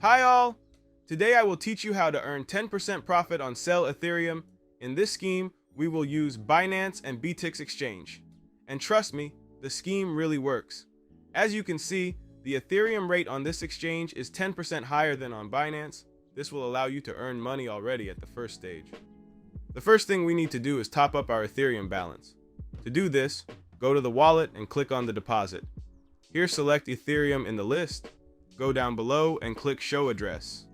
Hi all! Today I will teach you how to earn 10% profit on sell Ethereum. In this scheme, we will use Binance and BTX exchange. And trust me, the scheme really works. As you can see, the Ethereum rate on this exchange is 10% higher than on Binance. This will allow you to earn money already at the first stage. The first thing we need to do is top up our Ethereum balance. To do this, go to the wallet and click on the deposit. Here select Ethereum in the list. Go down below and click Show Address.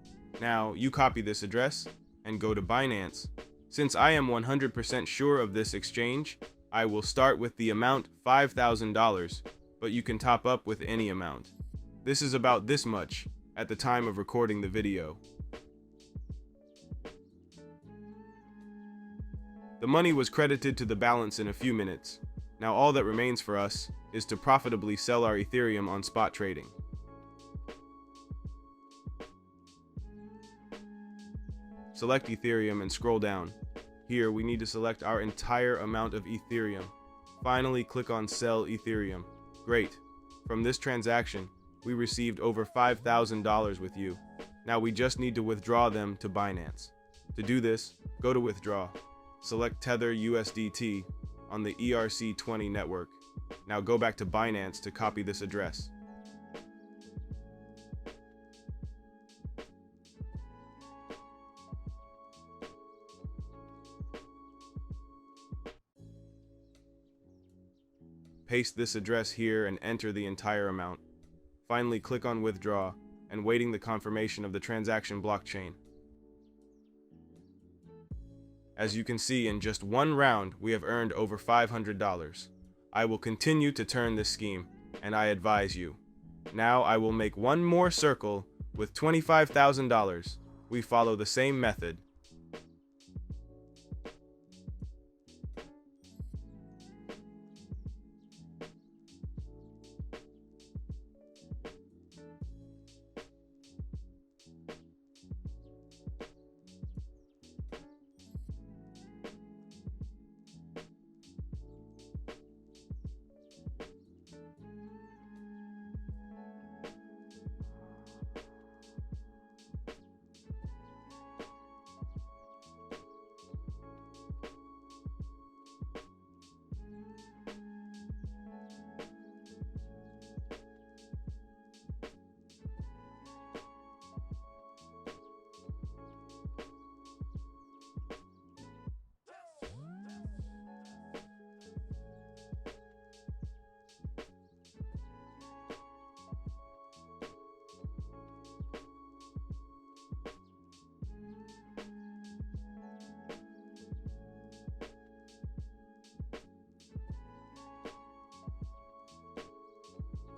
Now, you copy this address and go to Binance. Since I am 100% sure of this exchange, I will start with the amount $5,000, but you can top up with any amount. This is about this much at the time of recording the video. The money was credited to the balance in a few minutes. Now all that remains for us is to profitably sell our Ethereum on spot trading. Select Ethereum and scroll down. Here we need to select our entire amount of Ethereum. Finally, click on Sell Ethereum. Great. From this transaction, we received over $5,000 with you. Now we just need to withdraw them to Binance. To do this, go to Withdraw. Select Tether USDT on the ERC20 network. Now go back to Binance to copy this address. Paste this address here and enter the entire amount. Finally, click on Withdraw and waiting the confirmation of the transaction blockchain. As you can see, in just one round, we have earned over $500. I will continue to turn this scheme, and I advise you. Now I will make one more circle with $25,000. We follow the same method.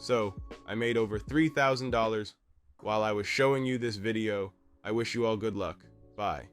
So, I made over $3,000 while I was showing you this video. I wish you all good luck. Bye.